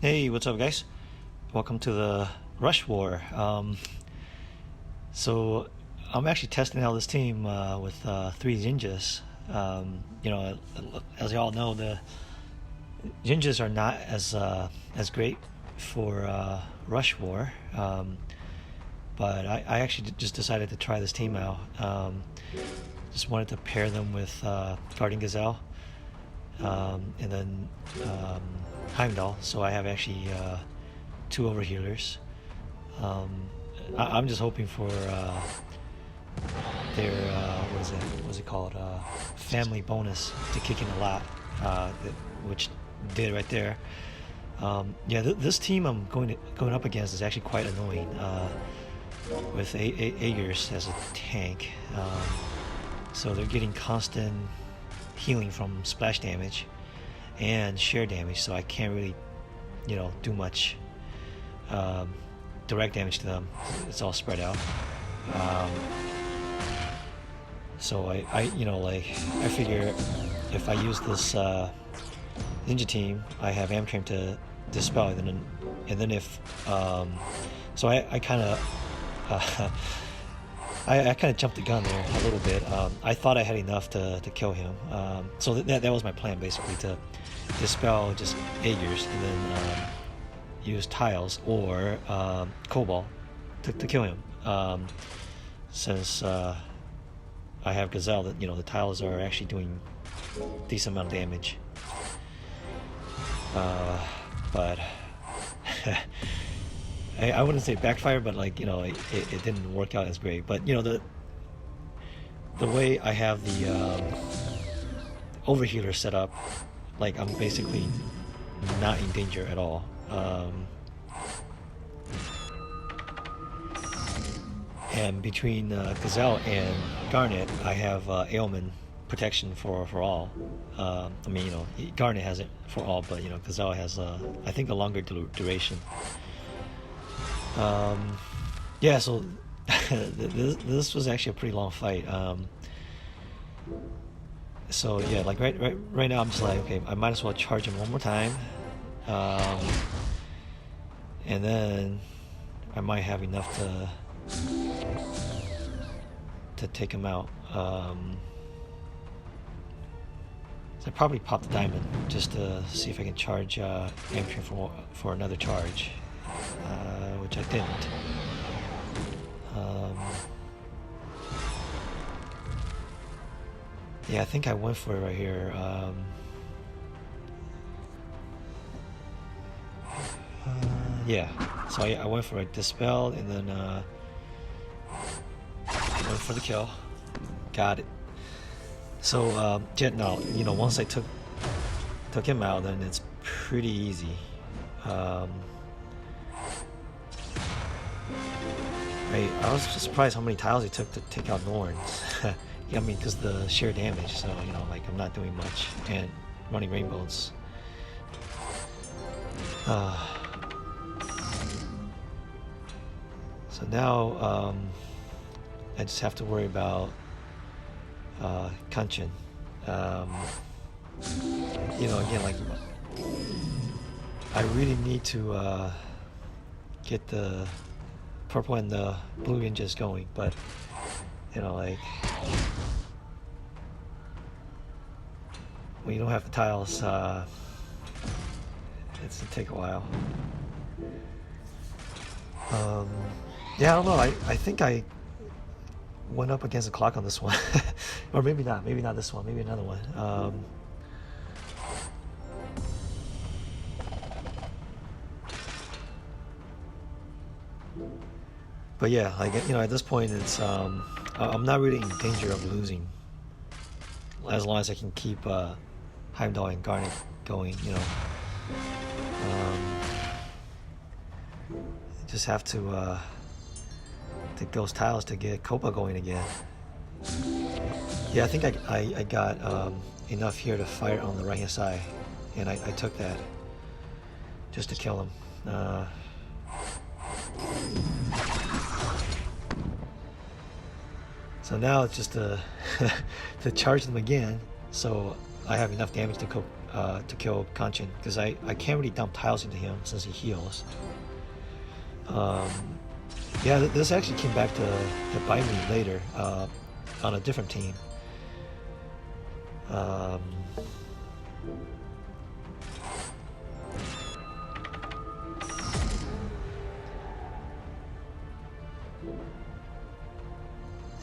Hey, what's up, guys? Welcome to the Rush War. So I'm actually testing out this team with three ninjas. As you all know, the ninjas are not as great for Rush War, but I actually just decided to try this team out. Just wanted to pair them with Guardian Gazelle, and then Heimdall. So I have actually two overhealers. I'm just hoping for their what's it called? Family bonus to kick in a lot, which did right there. This team I'm going up against is actually quite annoying. With Aegers as a tank, so they're getting constant healing from splash damage and sheer damage. So I can't really, do much direct damage to them. It's all spread out. So I figure if I use this ninja team, I have Amtram to dispel, and then if so I kind of I kind of jumped the gun there a little bit. I thought I had enough to kill him, so that was my plan, basically, to dispel just Aegers and then use tiles or Cobalt to kill him. Since I have Gazelle, that the tiles are actually doing decent amount of damage. But I wouldn't say backfire, but it didn't work out as great. But the way I have the overhealer set up, I'm basically not in danger at all. And between Gazelle and Garnet, I have ailment protection for all. Garnet has it for all, but Gazelle has I think a longer duration. So this was actually a pretty long fight. So yeah, right now I'm just like, okay, I might as well charge him one more time, and then I might have enough to take him out. So I probably pop the diamond just to see if I can charge Amtram for another charge, which I didn't. Yeah, I think I went for it right here. Yeah, so I went for a dispel, and then went for the kill. Got it. So now, once I took him out, then it's pretty easy. I was just surprised how many tiles it took to take out Norns. Because the sheer damage. So I'm not doing much, and running rainbows. So now I just have to worry about Kanchan. Again, I really need to get the purple and the blue ninjas going, but when you don't have the tiles, it's gonna take a while. I don't know. I think I went up against the clock on this one. Or maybe not this one, maybe another one. But yeah, at this point, it's I'm not really in danger of losing, as long as I can keep Heimdall and Garnet going. Just have to take those tiles to get Copa going again. Yeah, I think I got enough here to fire on the right hand side, and I took that just to kill him. So now it's just to charge them again, so I have enough damage to to kill Kanchan, because I can't really dump tiles into him since he heals. Yeah, this actually came back to bite me later on a different team.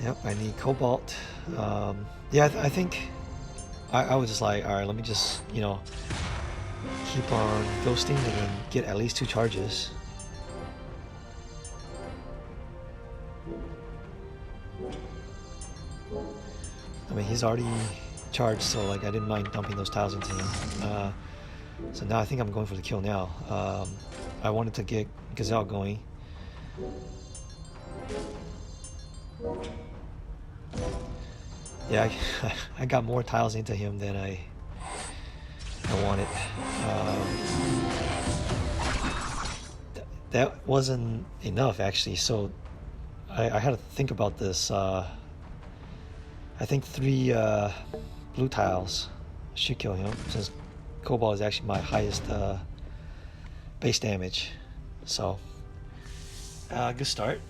Yep, I need Cobalt. Yeah, I think I was just like, alright, let me just, you know, keep on ghosting and then get at least 2 charges. I mean, he's already charged, so like I didn't mind dumping those tiles into him. So now I think I'm going for the kill now. I wanted to get Gazelle going. Yeah, I got more tiles into him than I wanted. That wasn't enough actually, so I had to think about this. I think 3 blue tiles should kill him, since Cobalt is actually my highest base damage. So, good start.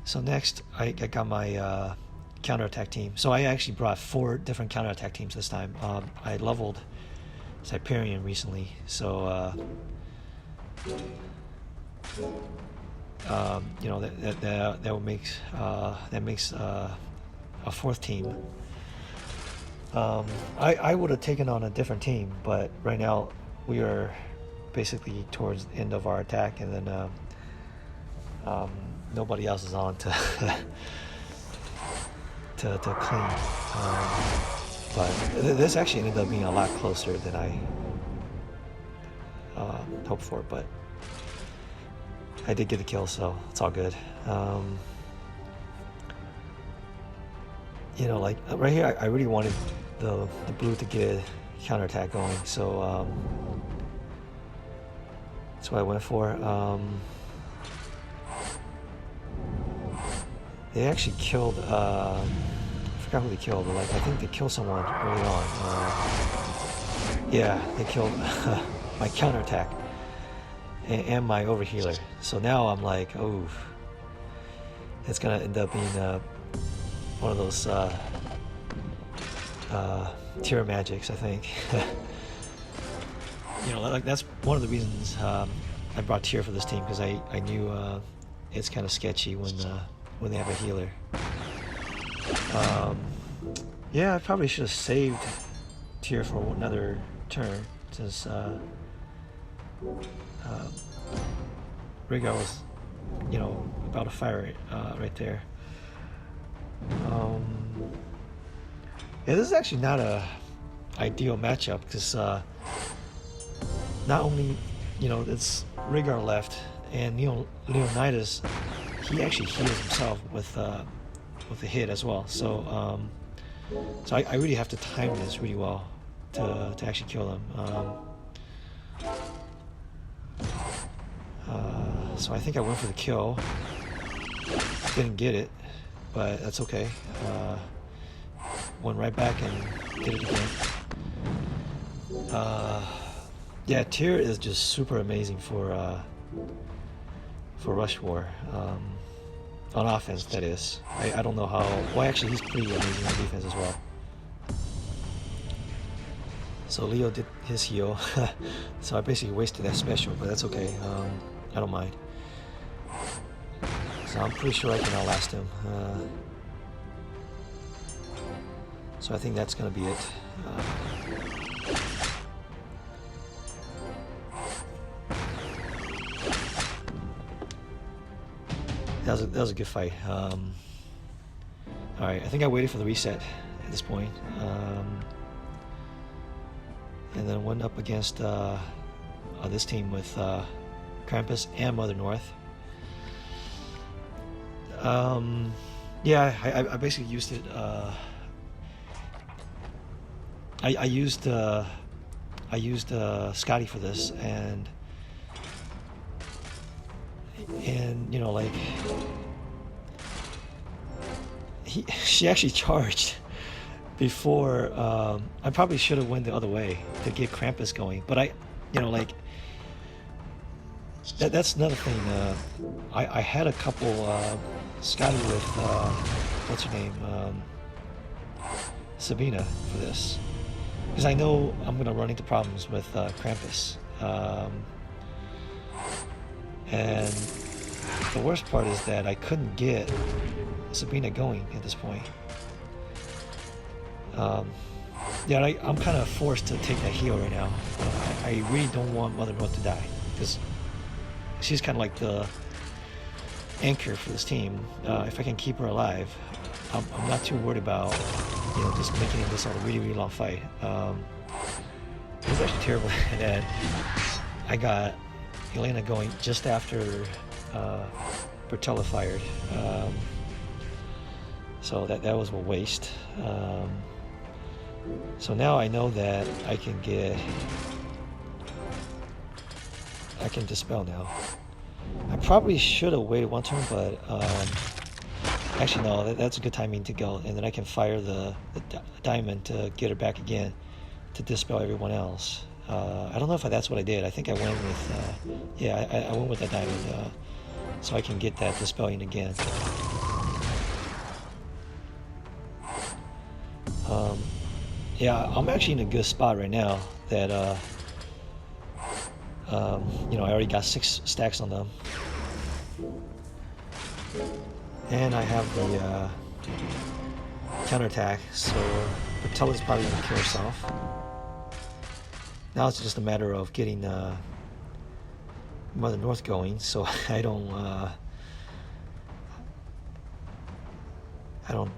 So next, I got my counterattack team. So I actually brought 4 different counterattack teams this time. I leveled Hyperion recently, so you know, that makes a 4th team. I would have taken on a different team, but right now we are basically towards the end of our attack, and then nobody else is on to to clean. But this actually ended up being a lot closer than I hoped for, but I did get the kill, so it's all good. You know, like right here, I really wanted the blue to get a counterattack going, so that's what I went for. They actually killed, I forgot who they killed, but like I think they killed someone early on. Yeah, they killed my counterattack and my overhealer. So now I'm like, oh, it's gonna end up being one of those tier magics, I think. You know, like that's one of the reasons I brought tier for this team, because I knew it's kind of sketchy when they have a healer. Yeah, I probably should have saved tier for another turn, since Rhaegar was, you know, about to fire it right there. Yeah, this is actually not a ideal matchup, because not only, you know, it's Rhaegar left, and Leonidas, he actually heals himself with a hit as well. So so I really have to time this really well to actually kill him. So I think I went for the kill. Didn't get it, but that's okay. Went right back and did it again. Yeah, tier is just super amazing for Rush War. On offense, that is. I don't know how. Well, actually, he's pretty amazing on defense as well. So Leo did his heal, so I basically wasted that special, but that's okay. I don't mind. So I'm pretty sure I can outlast him. So I think that's gonna be it. That was a good fight. Alright, I think I waited for the reset at this point. And then went up against this team with Krampus and Mother North. Yeah, I basically used it. I used Scotty for this, and you know, like she actually charged before. I probably should have went the other way to get Krampus going, but like that's another thing. I had a couple Scotty with what's her name, Sabina for this, because I know I'm gonna run into problems with Krampus. And the worst part is that I couldn't get Sabina going at this point. Yeah, I'm kind of forced to take that heal right now. I really don't want Mother North to die, because she's kind of like the anchor for this team. If I can keep her alive, I'm not too worried about just making this a really, really long fight. It was actually terrible that I got Elena going just after Bertella fired. So that was a waste. So now I know that I can dispel now. I probably should have waited one turn, but actually no, that's a good timing to go, and then I can fire the diamond to get her back again to dispel everyone else. I don't know if that's what I did. I think I went with I went with the diamond so I can get that dispelling again. Yeah, I'm actually in a good spot right now that I already got 6 stacks on them, and I have the counterattack, so Bertella's probably gonna kill herself. Now it's just a matter of getting Mother North going, so I don't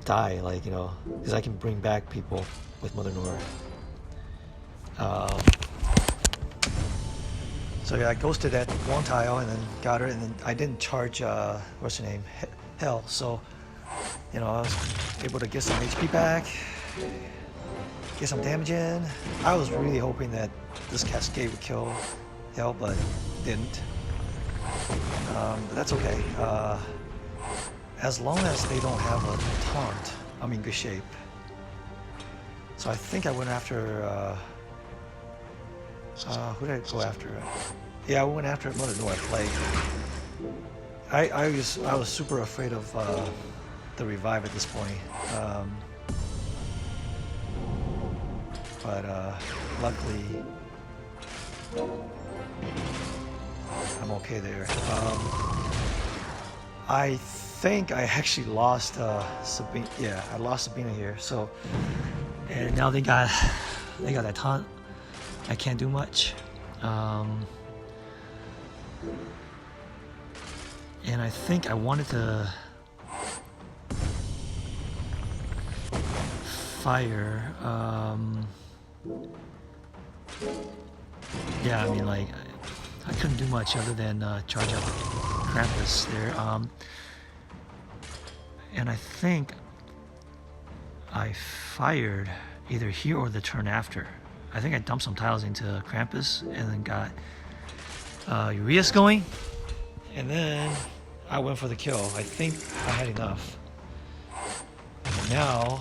die, because I can bring back people with Mother North. So yeah, I ghosted that one tile and then got her, and then I didn't charge what's her name, Hell. So I was able to get some HP back, get some damage in. I was really hoping that this Cascade would kill Hell, but didn't. But that's okay. As long as they don't have a taunt, I'm in good shape. So I think I went after, who did I go after? Yeah, I went after Mother North. I was super afraid of the revive at this point. But luckily, I'm okay there. I think I actually lost Sabina. Yeah, I lost Sabina here. So, and now they got that taunt. I can't do much. And I think I wanted to fire. Yeah, I mean, I couldn't do much other than charge up Krampus there. And I think I fired either here or the turn after. I think I dumped some tiles into Krampus and then got Urias going, and then I went for the kill. I think I had enough. And now,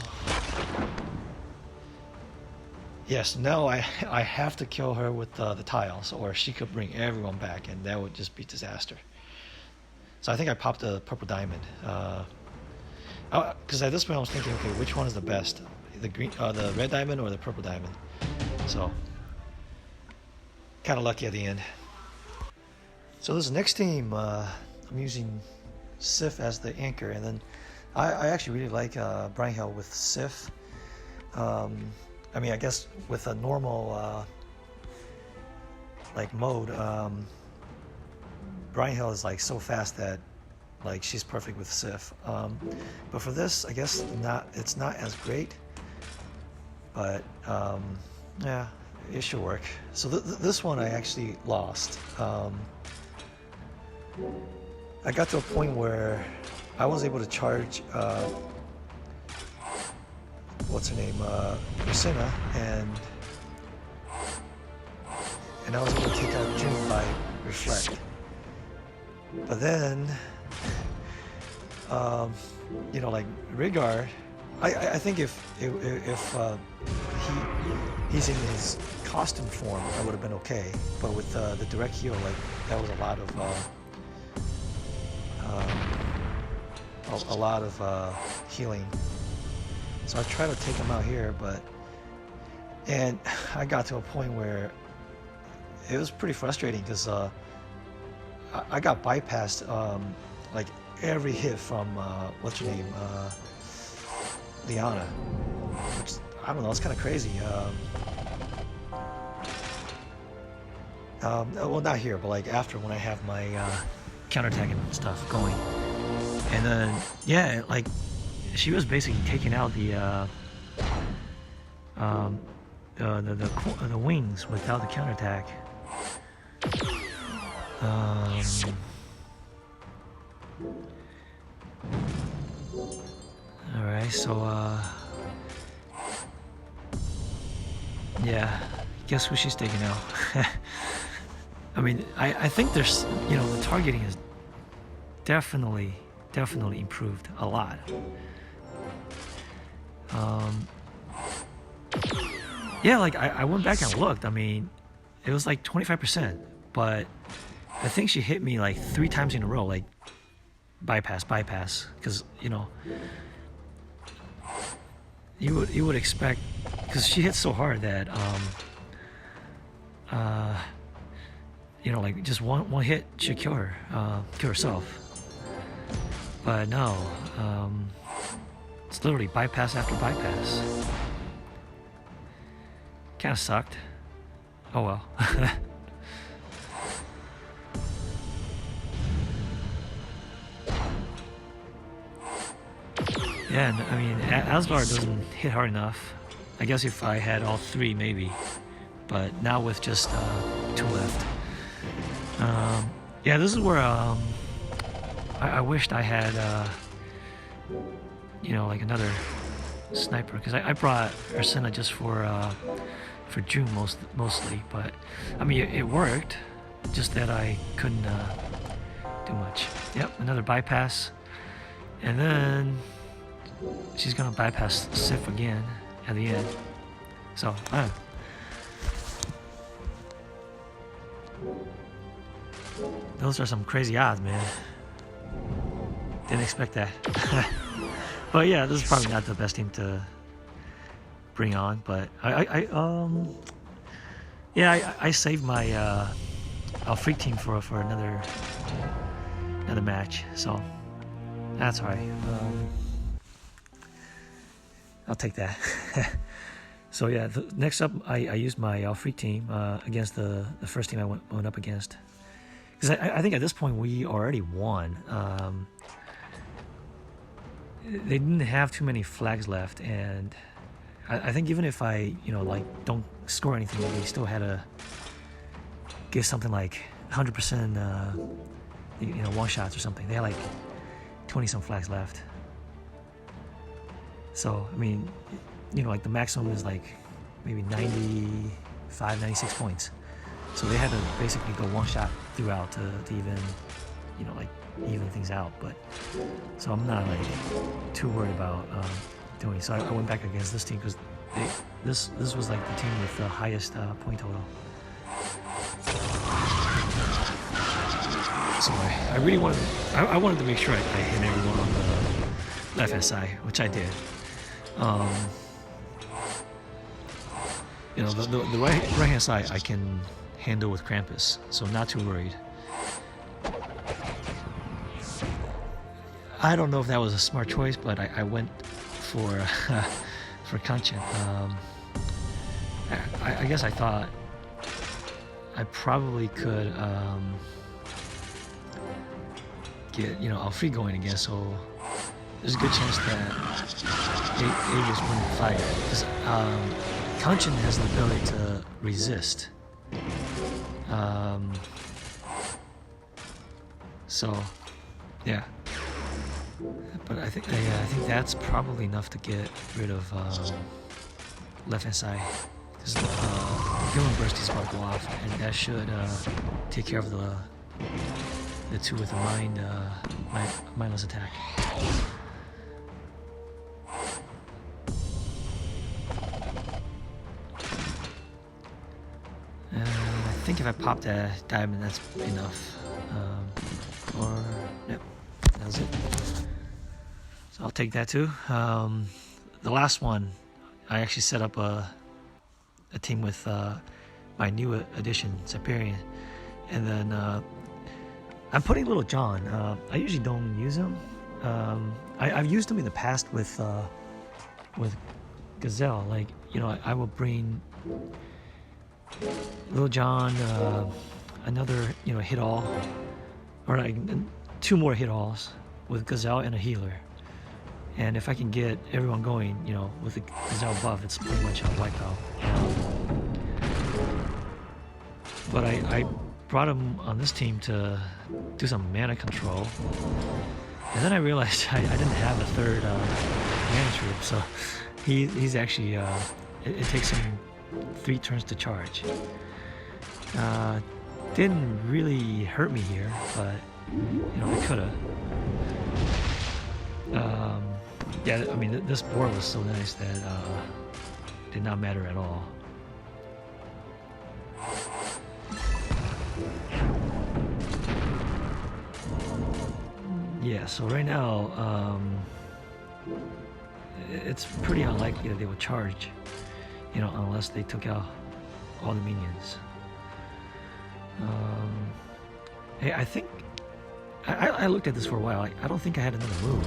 yes, now I have to kill her with the tiles, or she could bring everyone back, and that would just be disaster. So I think I popped a purple diamond. Because at this point I was thinking, okay, which one is the best? The red diamond or the purple diamond? So, kind of lucky at the end. So this next team, I'm using Sif as the anchor, and then I actually really like Brian Hill with Sif. I mean, I guess with a normal mode, Brian Hill is so fast that she's perfect with Sif. But for this, I guess it's not as great, but yeah, it should work. So this one I actually lost. I got to a point where I was able to charge what's her name, Lucina, and I was able to take out June by Reflect. But then, Rigard, I think if he's in his costume form, I would have been okay. But with the direct heal, like that was a lot of healing. So I tried to take him out here, and I got to a point where it was pretty frustrating because I got bypassed like every hit from what's her name, Liana, which I don't know, it's kind of crazy. Well, not here, but like after when I have my counterattack and stuff going, and then yeah, like she was basically taking out the wings without the counterattack. All right, so yeah, guess who she's taking out? I mean, I think there's, you know, the targeting is definitely improved a lot. Yeah, like I went back and looked. I mean, it was like 25%, but I think she hit me like 3 times in a row, like bypass, because you know, you would expect, because she hit so hard that you know, like just one hit should kill her, kill herself. But no, it's literally bypass after bypass. Kind of sucked. Oh well. Yeah, I mean, Asgard doesn't hit hard enough. I guess if I had all 3, maybe. But now with just 2 left. Yeah, this is where I wished I had, you know, like another sniper, because I brought Ursina just for June mostly. But I mean, it worked. Just that I couldn't do much. Yep, another bypass, and then she's gonna bypass Sif again at the end. So, those are some crazy odds, man. Didn't expect that. But yeah, this is probably not the best team to bring on. But I saved my Freak team for another match. So that's alright. I'll take that. So yeah, next up, I used my Freak team against the first team I went up against. Because I think at this point we already won. They didn't have too many flags left, and I think even if I, you know, like don't score anything, they still had to give something like 100%, you know, one shots or something. They had like 20 some flags left. So I mean, you know, like the maximum is like maybe 95, 96 points. So they had to basically go one shot throughout to even, you know, like even things out. But so I'm not like too worried about doing. So I went back against this team because this was like the team with the highest point total. So I really wanted, I wanted to make sure I hit everyone on the left hand side, which I did. You know, the right hand side I can handle with Krampus, so not too worried. I don't know if that was a smart choice, but I went for Kanchan. I guess I thought I probably could get, you know, Alfred going again, so there's a good chance that Aegis wouldn't fire, because Kanchan has the ability to resist. So yeah, but I think that's probably enough to get rid of left hand side, because Villain Burst is about to go off, and that should take care of the two with the mindless attack. think if I pop that diamond, that's enough. Or yep, that was it. So I'll take that too. The last one, I actually set up a team with my new addition, Siberian, and then I'm putting Little John. I usually don't use him. I've used him in the past with Gazelle. Like, you know, I will bring Little John, another, you know, hit all, or like 2 more hit alls with Gazelle and a healer. And if I can get everyone going, you know, with the Gazelle buff, it's pretty much a wipeout. But I brought him on this team to do some mana control. And then I realized I didn't have a 3rd mana troop, so he's actually, it takes him 3 turns to charge. Didn't really hurt me here, but, you know, it could've. Yeah, I mean, this board was so nice that did not matter at all. Yeah, so right now, it's pretty unlikely that they would charge, you know, unless they took out all the minions. Hey, I think I looked at this for a while. I don't think I had another move,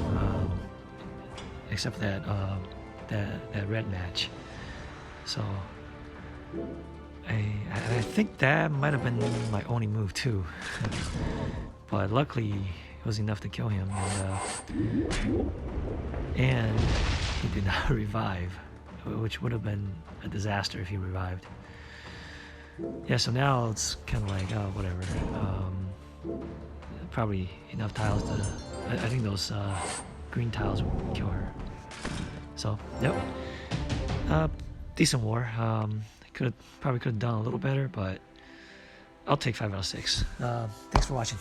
except that that red match. So I think that might have been my only move too. But luckily it was enough to kill him, and he did not revive, which would have been a disaster if he revived. Yeah, so now it's kind of like, oh, whatever. Probably enough tiles to. I think those green tiles will kill her. So, yep. Decent war. Probably could have done a little better, but I'll take 5 out of 6. Thanks for watching.